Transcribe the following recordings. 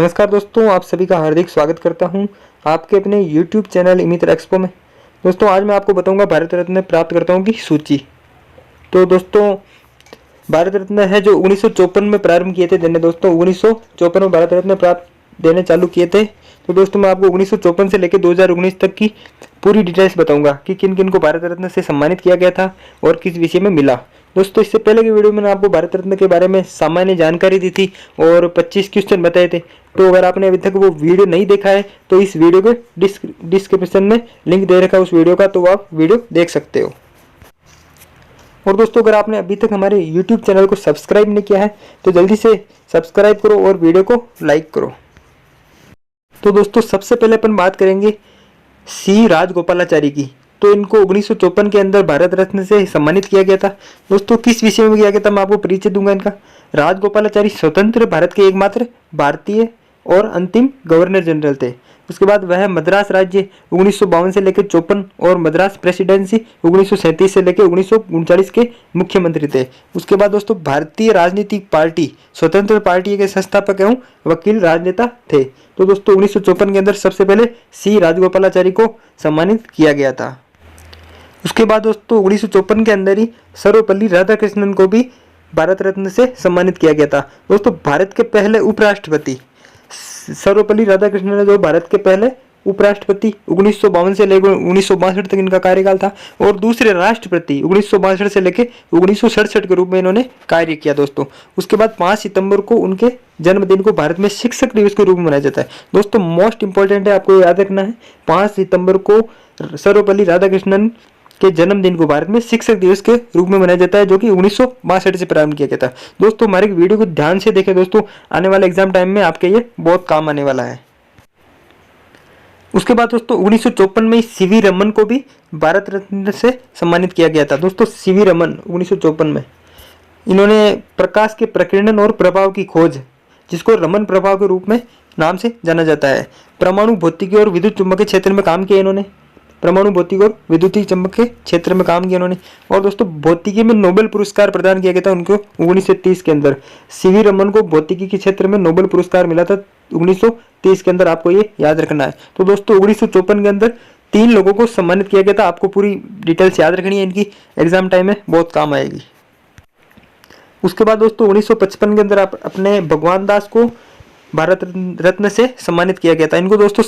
नमस्कार दोस्तों, आप सभी का हार्दिक स्वागत करता हूं आपके अपने YouTube चैनल इमित्र एक्सपो में। दोस्तों आज मैं आपको बताऊंगा भारत रत्न प्राप्तकर्ताओं की सूची। तो दोस्तों भारत रत्न है जो 1954 में प्रारंभ किए थे देने। दोस्तों 1954 में भारत रत्न प्राप्त देने चालू किए थे। तो दोस्तों मैं आपको 1954 से लेकर 2019 तक की पूरी डिटेल्स बताऊंगा कि किन किन को भारत रत्न से सम्मानित किया गया था और किस विषय में मिला। दोस्तों इससे पहले की वीडियो में मैंने आपको भारत रत्न के बारे में सामान्य जानकारी दी थी और 25 क्वेश्चन बताए थे। तो अगर आपने अभी तक वो वीडियो नहीं देखा है तो इस वीडियो के डिस्क्रिप्शन में लिंक दे रखा है उस वीडियो का, तो आप वीडियो देख सकते हो। और दोस्तों अगर आपने अभी तक हमारे YouTube चैनल को सब्सक्राइब नहीं किया है तो जल्दी से सब्सक्राइब करो और वीडियो को लाइक करो। तो दोस्तों सबसे पहले अपन बात करेंगे सी राजगोपालाचारी की। तो इनको 1954 के अंदर भारत रत्न से सम्मानित किया गया था। दोस्तों किस विषय में किया गया था मैं आपको परिचय दूंगा इनका। राजगोपालाचारी स्वतंत्र भारत के एकमात्र भारतीय और अंतिम गवर्नर जनरल थे। उसके बाद वह मद्रास राज्य 1952 से लेकर 54 और मद्रास प्रेसिडेंसी 1937 से लेकर 1939 के मुख्यमंत्री थे। उसके बाद दोस्तों भारतीय राजनीतिक पार्टी स्वतंत्र पार्टी के संस्थापक एवं वकील राजनेता थे। तो दोस्तों 1954 के अंदर सबसे पहले सी राजगोपालाचारी को सम्मानित किया गया था। उसके बाद दोस्तों 1954 के अंदर ही सर्वपल्ली राधाकृष्णन को भी भारत रत्न से सम्मानित किया गया था। दोस्तों भारत के पहले उपराष्ट्रपति सर्वपल्ली राधाकृष्णन ने जो भारत के पहले उपराष्ट्रपति 1952 से लेकर 1962 तक इनका कार्यकाल था और दूसरे राष्ट्रपति 1962 से लेकर 1967 के रूप में इन्होंने कार्य किया। दोस्तों उसके बाद 5 सितंबर को उनके जन्मदिन को भारत में शिक्षक दिवस के रूप में मनाया जाता है। दोस्तों मोस्ट इंपॉर्टेंट है, आपको याद रखना है 5 सितंबर को सर्वपल्ली राधाकृष्णन के जन्मदिन को भारत में शिक्षक दिवस के रूप में मनाया जाता है, जो कि 1962 से प्रारंभ किया गया था। दोस्तों हमारे वीडियो को ध्यान से देखें दोस्तों, आने वाले एग्जाम टाइम में आपके ये बहुत काम आने वाला है। उसके बाद दोस्तों 1954 में सीवी रमन को भी भारत रत्न से सम्मानित किया गया था। दोस्तों सीवी रमन 1954 में इन्होंने प्रकाश के प्रकीर्णन और प्रभाव की खोज, जिसको रमन प्रभाव के रूप में नाम से जाना जाता है, परमाणु भौतिकी और विद्युत चुंबकीय क्षेत्र में काम किया इन्होंने। परमाणु भौतिकी और विद्युतीय चुंबक के क्षेत्र में काम किया उन्होंने। और दोस्तों भौतिकी में नोबेल पुरस्कार प्रदान किया गया था उनको 1930 के अंदर। सीवी रमन को भौतिकी के क्षेत्र में नोबेल पुरस्कार मिला था 1930 के अंदर, आपको ये याद रखना है। तो दोस्तों 1954 के अंदर 3 लोगों को सम्मानित किया गया था। आपको पूरी डिटेल्स याद रखनी है, इनकी एग्जाम टाइम में बहुत काम आएगी। उसके बाद दोस्तों 1955 के अंदर अपने भगवान दास को भारत रत्न से सम्मानित किया गया था। इनको दोस्तों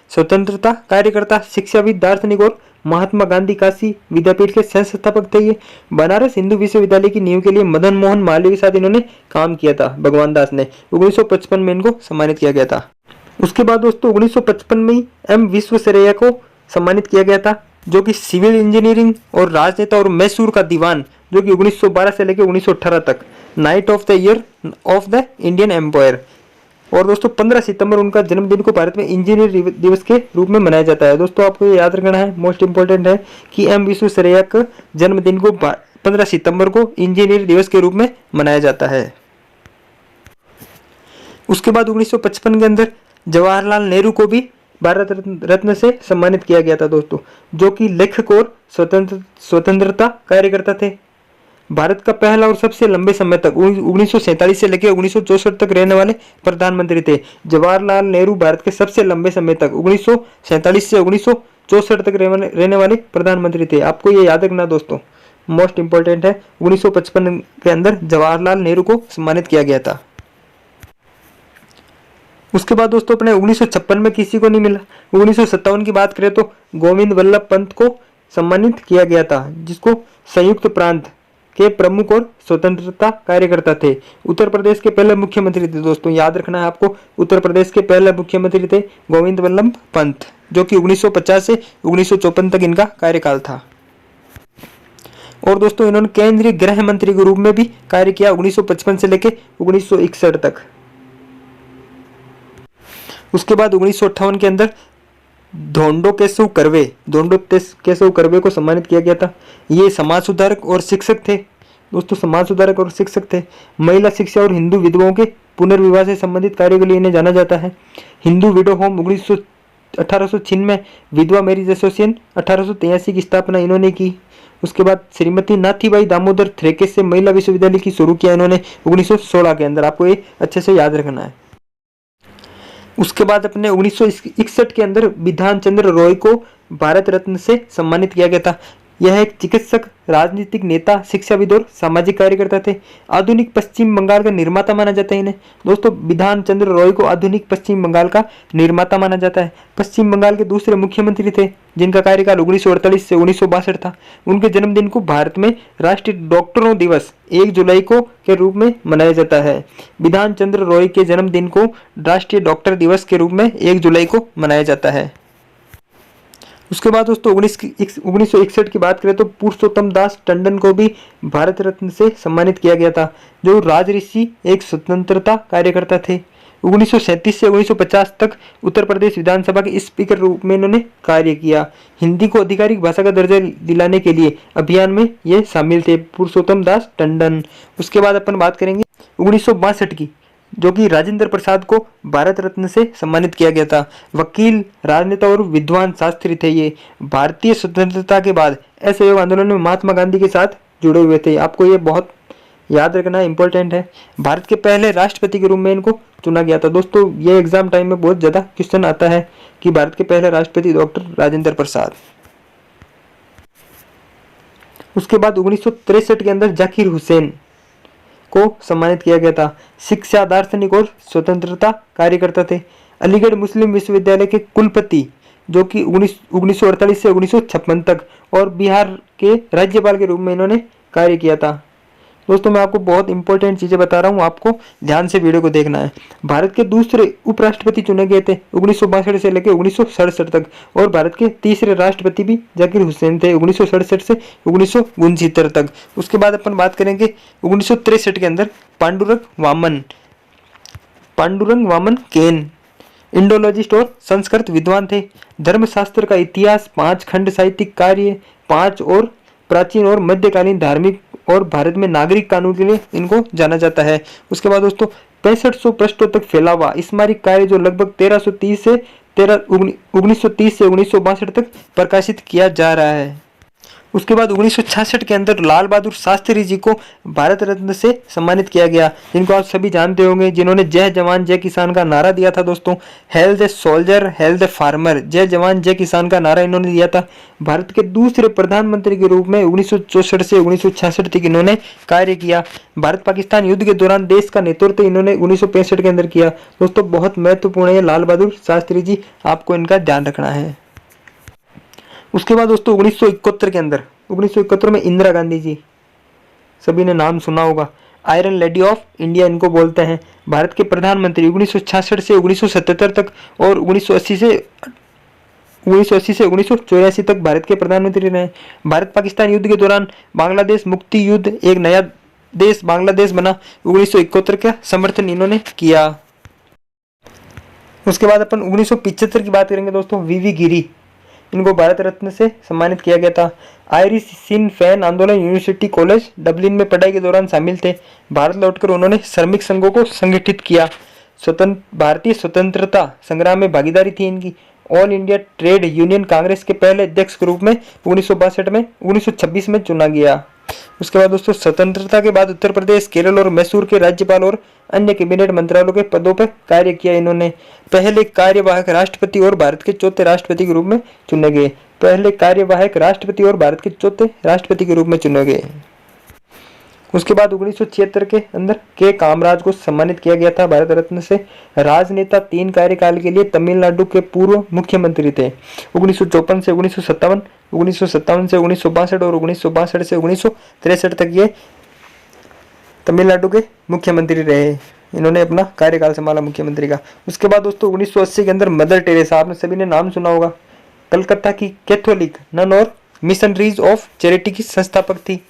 स्वतंत्रता कार्यकर्ता, शिक्षाविद, दार्शनिक और महात्मा गांधी काशी विद्यापीठ के सह संस्थापक थे। ये बनारस हिंदू विश्वविद्यालय की नींव के लिए मदन मोहन मालवीय के साथ इन्होंने काम किया था। भगवान दास ने 1955 में इनको सम्मानित किया गया था। उसके बाद दोस्तों 1955 में एम विश्वेश्वरैया को सम्मानित किया गया था, जो कि सिविल इंजीनियरिंग और राजनेता और मैसूर का दीवान, जो कि 1912 से लेकर 1918 तक knight of the year of the Indian Empire. और दोस्तों 15 सितंबर उनका जन्मदिन को भारत में इंजीनियर दिवस के रूप में मनाया जाता है। दोस्तों आपको ये याद रखना है, मोस्ट इंपॉर्टेंट है कि एम विश्वेश्वरैया का जन्मदिन को 15 सितंबर को इंजीनियर दिवस के रूप में मनाया जाता है। उसके बाद 1955 के अंदर जवाहरलाल नेहरू को भी भारत रत्न से सम्मानित किया गया था दोस्तों, जो कि लेखक और स्वतंत्रता कार्यकर्ता थे। भारत का पहला और सबसे लंबे समय तक 1947 से लेकर 1964 तक रहने वाले प्रधानमंत्री थे। जवाहरलाल नेहरू भारत के सबसे लंबे समय तक 1947 से 1964 तक रहने वाले प्रधानमंत्री थे। आपको ये याद रखना दोस्तों, मोस्ट इंपॉर्टेंट है। 1955 के अंदर जवाहरलाल नेहरू को सम्मानित किया गया था। उसके बाद दोस्तों अपने 1956 में किसी को नहीं मिला। 1957 की बात करें तो गोविंद वल्लभ पंत को सम्मानित किया गया था, जिसको संयुक्त प्रांत के प्रमुख और स्वतंत्रता कार्यकर्ता थे। उत्तर प्रदेश के पहले मुख्यमंत्री थे। दोस्तों याद रखना है आपको, उत्तर प्रदेश के पहले मुख्यमंत्री थे गोविंद वल्लभ पंत, जो कि 1950 से 1954 तक इनका कार्यकाल था। और दोस्तों इन्होंने केंद्रीय गृह मंत्री के रूप में भी कार्य किया 1955 से लेकर 1961 तक। उसके बाद 1958 के अंदर धोंडो केशव कर्वे को सम्मानित किया गया था। ये समाज सुधारक और शिक्षक थे। दोस्तों समाज सुधारक और शिक्षक थे। महिला शिक्षा और हिंदू विधवाओं के पुनर्विवाह से संबंधित कार्य के लिए इन्हें जाना जाता है। हिंदू विडो होम 1806 में, विधवा मैरिज एसोसिएशन 1883 की स्थापना इन्होंने की। उसके बाद श्रीमती नाथीबाई दामोदर थ्रेके से महिला विश्वविद्यालय की शुरू किया इन्होंने 1916 के अंदर। आपको ये अच्छे से याद रखना है। उसके बाद अपने 1961 के अंदर बिधान चंद्र रॉय को भारत रत्न से सम्मानित किया गया था। यह एक चिकित्सक, राजनीतिक नेता, शिक्षाविद और सामाजिक कार्यकर्ता थे। आधुनिक पश्चिम बंगाल का निर्माता माना जाता है इन्हें। दोस्तों, बिधान चंद्र रॉय को आधुनिक पश्चिम बंगाल का निर्माता माना जाता है। पश्चिम बंगाल के दूसरे मुख्यमंत्री थे जिनका कार्यकाल 1948 से 1962 था। उनके जन्मदिन को भारत में राष्ट्रीय डॉक्टरों दिवस 1 जुलाई को के रूप में मनाया जाता है। बिधान चंद्र रॉय के जन्मदिन को राष्ट्रीय डॉक्टर दिवस के रूप में 1 जुलाई को मनाया जाता है। उसके बाद दोस्तों 1961 की बात करें तो पुरुषोत्तम दास टंडन को भी भारत रत्न से सम्मानित किया गया था, जो राजऋषि एक स्वतंत्रता कार्यकर्ता थे। 1937 से 1950 तक उत्तर प्रदेश विधानसभा के स्पीकर रूप में इन्होंने कार्य किया। हिंदी को आधिकारिक भाषा का दर्जा दिलाने के लिए अभियान में ये शामिल थे, पुरुषोत्तम दास टंडन। उसके बाद अपन बात करेंगे 1962 की, जो कि राजेंद्र प्रसाद को भारत रत्न से सम्मानित किया गया था। वकील, राजनेता और विद्वान शास्त्री थे ये। भारतीय स्वतंत्रता के बाद असहयोग आंदोलन में महात्मा गांधी के साथ जुड़े हुए थे। आपको ये बहुत याद रखना इंपॉर्टेंट है। भारत के पहले राष्ट्रपति के रूप में इनको चुना गया था। दोस्तों, ये एग्जाम टाइम में बहुत ज्यादा क्वेश्चन आता है कि भारत के पहले राष्ट्रपति डॉक्टर राजेंद्र प्रसाद। उसके बाद 1963 के अंदर जाकिर हुसैन को सम्मानित किया गया था। शिक्षा, दार्शनिक और स्वतंत्रता कार्यकर्ता थे। अलीगढ़ मुस्लिम विश्वविद्यालय के कुलपति, जो कि 1948 से 1956 तक, और बिहार के राज्यपाल के रूप में इन्होंने कार्य किया था। दोस्तों, मैं आपको बहुत इंपॉर्टेंट चीजें बता रहा हूँ, आपको ध्यान से वीडियो को देखना है। भारत के दूसरे उपराष्ट्रपति चुने गए थे 1962 से लेकर 1967 तक, और भारत के तीसरे राष्ट्रपति भी जाकिर हुसैन थे 1967 से 1969 तक। उसके बाद अपन बात करेंगे 1963 के अंदर पांडुरंग वामन केन, इंडोलॉजिस्ट और संस्कृत विद्वान थे। धर्मशास्त्र का इतिहास, 5 खंड साहित्यिक कार्य, 5 और प्राचीन और मध्यकालीन धार्मिक और भारत में नागरिक कानून के लिए इनको जाना जाता है। उसके बाद दोस्तों 6500 पृष्ठों तक फैला हुआ स्मारक कार्य, जो लगभग 1930 से 1962 तक प्रकाशित किया जा रहा है। उसके बाद 1966 के अंदर लाल बहादुर शास्त्री जी को भारत रत्न से सम्मानित किया गया, जिनको आप सभी जानते होंगे, जिन्होंने जय जवान जय किसान का नारा दिया था। दोस्तों, health the soldier health the farmer, जय जवान जय किसान का नारा इन्होंने दिया था। भारत के दूसरे प्रधानमंत्री के रूप में 1964 से 1966 तक इन्होंने कार्य किया। भारत पाकिस्तान युद्ध के दौरान देश का नेतृत्व इन्होंने 1965 के अंदर किया। दोस्तों, बहुत महत्वपूर्ण है लाल बहादुर शास्त्री जी, आपको इनका ध्यान रखना है। उसके बाद दोस्तों 1971 के अंदर, 1971 में इंदिरा गांधी जी, सभी ने नाम सुना होगा, आयरन लेडी ऑफ इंडिया इनको बोलते हैं, भारत के प्रधानमंत्री 1966 से 1977 तक, और 1980 से 1984 तक भारत के प्रधानमंत्री रहे। भारत पाकिस्तान युद्ध के दौरान बांग्लादेश मुक्ति युद्ध, एक नया देश बांग्लादेश बना, 1971 का समर्थन इन्होंने किया। उसके बाद अपन 1975 की बात करेंगे दोस्तों, वीवी गिरी, इनको भारत रत्न से सम्मानित किया गया था। आयरिश सिन फैन आंदोलन यूनिवर्सिटी कॉलेज डबलिन में पढ़ाई के दौरान शामिल थे। भारत लौटकर उन्होंने श्रमिक संघों को संगठित किया। भारतीय स्वतंत्रता संग्राम में भागीदारी थी इनकी। All India trade union Congress के पहले अध्यक्ष के रूप में 1926 में चुना गया। उसके बाद दोस्तों स्वतंत्रता के बाद उत्तर प्रदेश, केरल और मैसूर के राज्यपाल और अन्य कैबिनेट मंत्रालयों के पदों पर कार्य किया इन्होंने। पहले कार्यवाहक राष्ट्रपति और भारत के चौथे राष्ट्रपति के रूप में चुने गए। पहले कार्यवाहक राष्ट्रपति और भारत के चौथे राष्ट्रपति के रूप में चुने गए। उसके बाद 1976 के अंदर के कामराज को सम्मानित किया गया था भारत रत्न से। राजनेता, 3 कार्यकाल के लिए तमिलनाडु के पूर्व मुख्यमंत्री थे। 1954 से 1957, 1957 से 1962 और 1962 से 1963 तक ये तमिलनाडु के मुख्यमंत्री रहे। इन्होंने अपना कार्यकाल संभाला मुख्यमंत्री का। उसके बाद दोस्तों 1980 के अंदर मदर टेरेसा, आपने सभी ने नाम सुना होगा, कलकत्ता की कैथोलिक नन और मिशनरीज ऑफ चैरिटी की संस्थापक थी।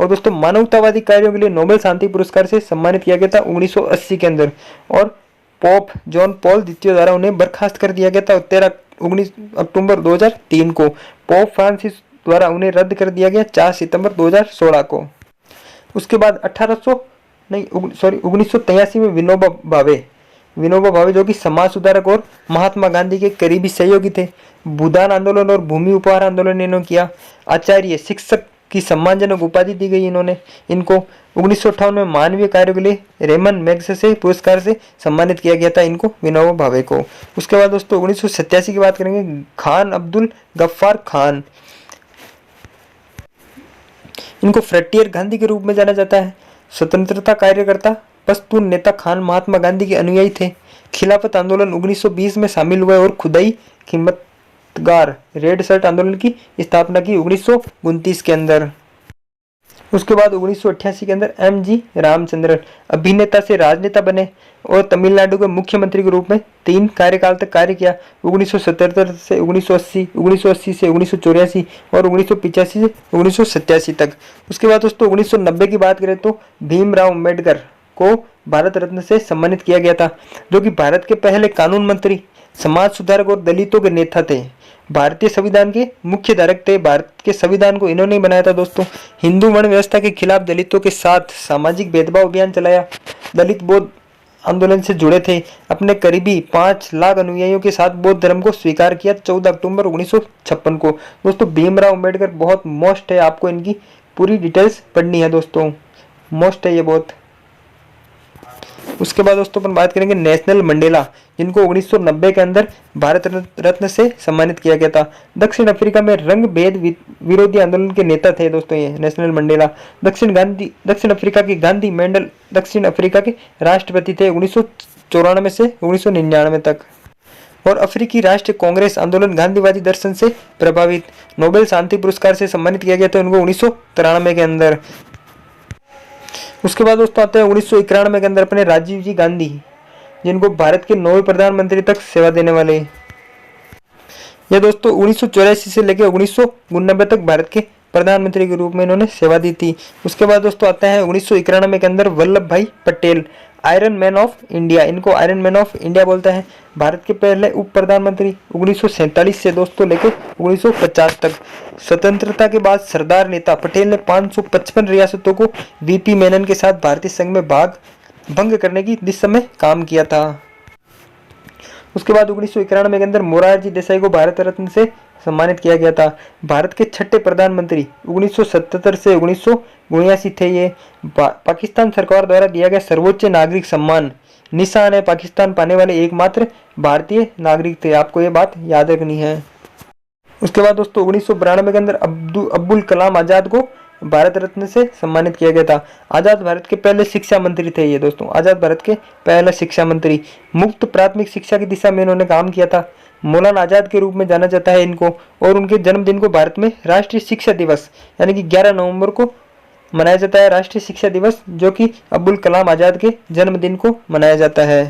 और दोस्तों मानवतावादी कार्यों के लिए नोबेल शांति पुरस्कार से सम्मानित किया गया था 1980 के अंदर। और पोप जॉन पॉल द्वितीय द्वारा उन्हें बर्खास्त कर दिया गया था 19 अक्टूबर 2003 को। पोप फ्रांसिस द्वारा उन्हें रद्द कर दिया गया 4 सितंबर 2016 को। उसके बाद 1983 में विनोबा भावे जो कि समाज सुधारक और महात्मा गांधी के करीबी सहयोगी थे। भूदान आंदोलन और भूमि उपहार आंदोलन इन्होंने किया। आचार्य, शिक्षक की सम्मानजनक उपाधि दी गई इनको 1958 में मानवीय कार्यों के लिए रेमन मैग्सेसे पुरस्कार से सम्मानित किया गया था इनको, विनोबा भावे को। उसके बाद दोस्तों 1987 की बात करेंगे, खान अब्दुल गफ्फार खान, इनको फ्रंटियर गांधी के रूप में जाना जाता है। स्वतंत्रता कार्यकर्ता, पश्तून नेता खान महात्मा गांधी के अनुयायी थे। खिलाफत आंदोलन 1920 में शामिल हुए और खुदाई खिदमतगार रेड शर्ट आंदोलन की स्थापना की 1929 के अंदर। उसके बाद 1988 के अंदर एम.जी. रामचंद्रन अभिनेता से राजनेता बने और तमिलनाडु के मुख्यमंत्री के रूप में 3 कार्यकाल तक कार्य किया, 1977 से 1980, 1980 से 1984 और 1985 से 1987 तक। उसके बाद दोस्तों 1990 की बात करें तो भीमराव अम्बेडकर को भारत रत्न से सम्मानित किया गया था, जो कि भारत के पहले कानून मंत्री, समाज सुधारक और दलितों के नेता थे। भारतीय संविधान के मुख्य धारक थे। भारत के संविधान को इन्होंने बनाया था दोस्तों। हिंदू वर्ण व्यवस्था के खिलाफ दलितों के साथ सामाजिक भेदभाव अभियान चलाया। दलित बौद्ध आंदोलन से जुड़े थे। अपने करीबी 5 लाख अनुयायियों के साथ बौद्ध धर्म को स्वीकार किया 14 अक्टूबर 1956 को। दोस्तों भीमराव अम्बेडकर बहुत मोस्ट है, आपको इनकी पूरी डिटेल्स पढ़नी है दोस्तों, मोस्ट है ये बहुत। उसके बाद दोस्तों अपन बात करेंगे नेशनल मंडेला, जिनको 1990 के अंदर भारत रत्न से सम्मानित किया गया था। दक्षिण अफ्रीका में रंग भेद विरोधी आंदोलन के नेता थे दोस्तों ये नेशनल मंडेला। दक्षिण अफ्रीका के गांधी मेंडल दक्षिण अफ्रीका के राष्ट्रपति थे 1994 से 1999 तक। और अफ्रीकी राष्ट्रीय कांग्रेस आंदोलन गांधीवादी दर्शन से प्रभावित, नोबेल शांति पुरस्कार से सम्मानित किया गया था उनको 1993 के अंदर। उसके बाद दोस्तों आते हैं 1991 के अंदर अपने राजीव जी गांधी, जिनको भारत के 9वें प्रधानमंत्री तक सेवा देने वाले। यह दोस्तों 1984 से लेकर 1999 तक भारत के प्रधानमंत्री के रूप में इन्होंने सेवा दी थी। उसके बाद दोस्तों आता है 1991 के अंदर वल्लभ भाई Patel, iron man of India, इनको आयरन मैन ऑफ इंडिया बोलता है। भारत के पहले उप प्रधानमंत्री 1947 से दोस्तों लेकर 1950 तक। स्वतंत्रता के बाद सरदार नेता पटेल ने 555 रियासतों को वीपी मेनन के साथ भारतीय संघ में भंग करने की दिशा में काम किया था। उसके बाद 1991 के अंदर मोरारजी देसाई को भारत रत्न से सम्मानित किया गया था। भारत के 6ठे प्रधानमंत्री 1977 से 1979 थे ये। पाकिस्तान सरकार द्वारा दिया गया सर्वोच्च नागरिक सम्मान निशान है पाकिस्तान पाने वाले एकमात्र भारतीय नागरिक थे, आपको ये बात याद रखनी है। उसके बाद दोस्तों 1992 के अंदर अब्दुल कलाम आजाद को भारत रत्न से सम्मानित किया गया था। आजाद भारत के पहले शिक्षा मंत्री थे ये दोस्तों, आजाद भारत के पहले शिक्षा मंत्री। मुफ्त प्राथमिक शिक्षा की दिशा में इन्होंने काम किया था। मौलाना आजाद के रूप में जाना जाता है इनको। और उनके जन्मदिन को भारत में राष्ट्रीय शिक्षा दिवस यानी कि 11 नवंबर को मनाया जाता है, राष्ट्रीय शिक्षा दिवस, जो कि अब्दुल कलाम आजाद के जन्मदिन को मनाया जाता है।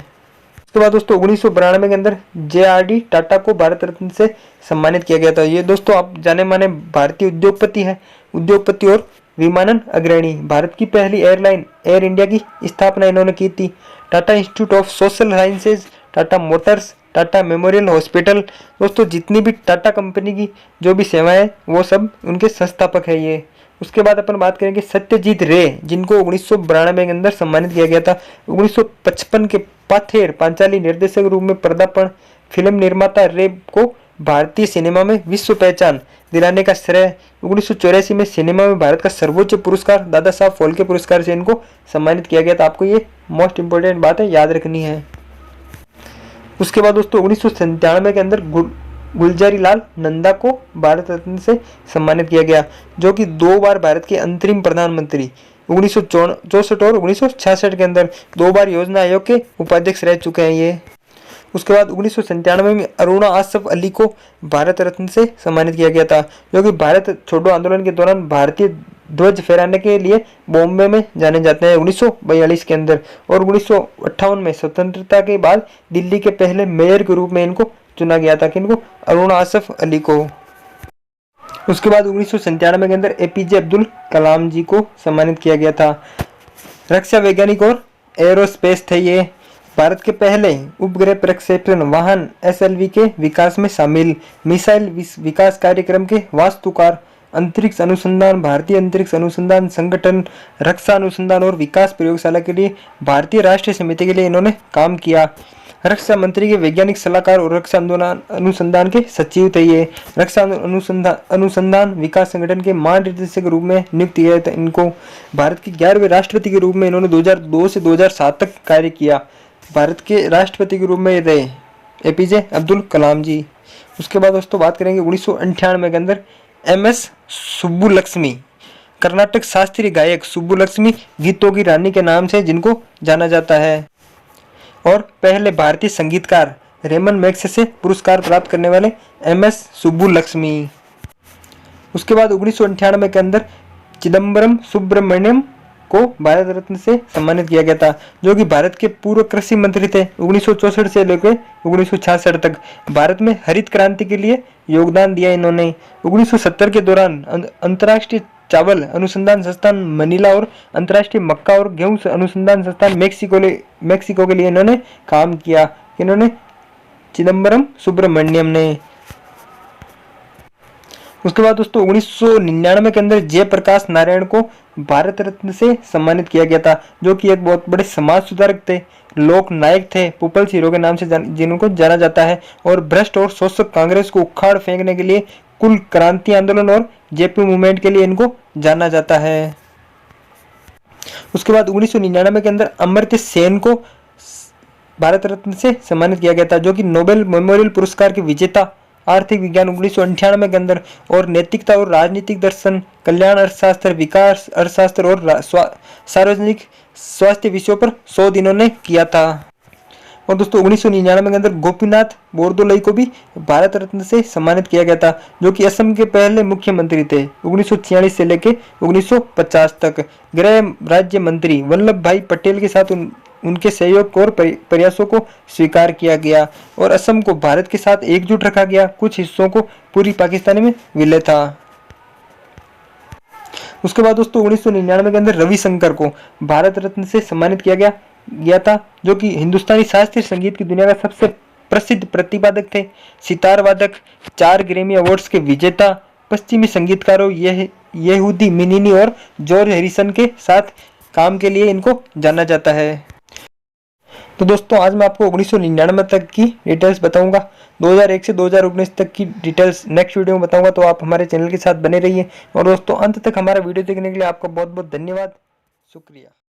उसके बाद दोस्तों 1992 के अंदर JRD टाटा को भारत रत्न से सम्मानित किया गया था। ये दोस्तों आप जाने माने भारतीय उद्योगपति है, उद्योगपति और विमानन अग्रणी। भारत की पहली एयरलाइन एयर इंडिया की स्थापना इन्होंने की थी। Tata institute of social sciences, Tata Motors, Tata memorial hospital, दोस्तों जितनी भी टाटा कंपनी की जो भी सेवाएं वो सब उनके संस्थापक है ये। उसके बाद अपन बात करेंगे सत्यजीत रे, जिनको 1992 के अंदर सम्मानित किया गया था। 1955 के पाथेर पांचाली निर्देशक के रूप में पदार्पण। फिल्म निर्माता रे को भारतीय सिनेमा में विश्व पहचान दिलाने का श्रेय। 1984 में सिनेमा में भारत का सर्वोच्च पुरस्कार दादा साहब फाल्के पुरस्कार से इनको सम्मानित किया गया था। आपको ये मोस्ट इंपोर्टेंट बात है, याद रखनी है। उसके बाद दोस्तों 1997 के अंदर गुलजारी लाल नंदा को भारत रत्न से सम्मानित किया गया, जो कि 2 बार भारत के अंतरिम प्रधानमंत्री 1964 और 1966 के अंदर 2 बार योजना आयोग के उपाध्यक्ष रह चुके हैं ये। उसके बाद 1997 में अरुणा आसफ अली को भारत रत्न से सम्मानित किया गया था, जो कि भारत छोड़ो आंदोलन के दौरान भारतीय ध्वज फहराने के लिए बॉम्बे में जाने जाते हैं 1942 के अंदर। और 1958 में स्वतंत्रता के बाद दिल्ली के पहले मेयर के रूप में इनको चुना गया था, किनको, अरुणा आसफ अली को। उसके बाद 1997 के अंदर APJ अब्दुल कलाम जी को सम्मानित किया गया था। रक्षा वैज्ञानिक और एरोस्पेस थे ये। भारत के पहले उपग्रह प्रक्षेपण वाहन SLV के विकास में शामिल। मिसाइल विकास कार्यक्रम के वास्तुकार। अंतरिक्ष अनुसंधान, भारतीय अंतरिक्ष अनुसंधान संगठन, रक्षा अनुसंधान और विकास प्रयोगशाला के लिए भारतीय राष्ट्रीय समिति के लिए इन्होंने काम किया। रक्षा मंत्री के वैज्ञानिक सलाहकार और रक्षा अनुसंधान के सचिव थे। ये रक्षा अनुसंधान विकास संगठन के महानिदेशक के रूप में नियुक्त किया था इनको। भारत के 11वें राष्ट्रपति के रूप में इन्होंने 2002 से 2007 तक कार्य किया। भारत के राष्ट्रपति के रूप में रहे एपीजे अब्दुल कलाम जी। उसके बाद दोस्तों बात करेंगे 1998 के अंदर MS सुब्बुलक्ष्मी, कर्नाटक शास्त्रीय गायक सुब्बुलक्ष्मी गीतों की रानी के नाम से जिनको जाना जाता है, और पहले भारतीय संगीतकार रेमन मैग्सेसे पुरस्कार प्राप्त करने वाले MS सुब्बुलक्ष्मी। उसके बाद 1998 के अंदर चिदम्बरम सुब्रमण्यम को भारत रत्न से सम्मानित किया गया था, जो कि भारत के पूर्व कृषि मंत्री थे। 1964 से लेकर 1966 तक भारत में हरित क्रांति के लिए योगदान दिया इन्होंने। 1970 के दौरान अंतर्राष्ट्रीय चावल अनुसंधान संस्थान मनीला और अंतर्राष्ट्रीय मक्का और गेहूं अनुसंधान संस्थान मेक्सिको के लिए इन्होंने काम किया। इन्होंने चिदम्बरम सुब्रमण्यम ने। उसके बाद दोस्तों 1999 के अंदर जयप्रकाश नारायण को भारत रत्न से सम्मानित किया गया था, जो कि एक बहुत बड़े समाज सुधारक थे, लोक नायक थे, पीपल्स हीरो के नाम से जिनको जाना जाता है, और भ्रष्ट और शोषक कांग्रेस को उखाड़ फेंकने के लिए कुल क्रांति आंदोलन और जेपी मूवमेंट के लिए इनको जाना जाता है। उसके बाद 1999 के अंदर अमर्त्य सेन को भारत रत्न से सम्मानित किया गया था, जो कि नोबेल मेमोरियल पुरस्कार के विजेता, आर्थिक विज्ञान 1998 के अंदर, और नैतिकता और राजनीतिक दर्शन, कल्याण अर्थशास्त्र, विकास अर्थशास्त्र और सार्वजनिक स्वास्थ्य विषयों पर शोध इन्होंने किया था। और दोस्तों 1999 के अंदर गोपीनाथ बोरदोलई को भी भारत रत्न से सम्मानित किया गया था, जो कि असम के पहले मुख्यमंत्री थे 1946 से लेकर 1950 तक। गृह राज्य मंत्री वल्लभ भाई पटेल के साथ उनके सहयोग और प्रयासों को स्वीकार किया गया, और असम को भारत के साथ एकजुट रखा गया, कुछ हिस्सों को पूरी पाकिस्तान में विलय था। उसके बाद दोस्तों 1999 के अंदर रविशंकर को भारत रत्न से सम्मानित किया गया था, जो कि हिंदुस्तानी शास्त्रीय संगीत की दुनिया का सबसे प्रसिद्ध प्रतिपादक थे, सितार वादक, 4 ग्रैमी अवार्ड्स के विजेता, पश्चिमी संगीतकारों यहूदी मिनीनी और जॉर्ज हैरिसन के साथ काम के लिए इनको जाना जाता है। तो दोस्तों आज मैं आपको 1999 तक की डिटेल्स बताऊंगा, 2001 से 2019 तक की डिटेल्स नेक्स्ट वीडियो में बताऊंगा, तो आप हमारे चैनल के साथ बने रहिए। और दोस्तों अंत तक हमारा वीडियो देखने के लिए आपका बहुत बहुत धन्यवाद, शुक्रिया।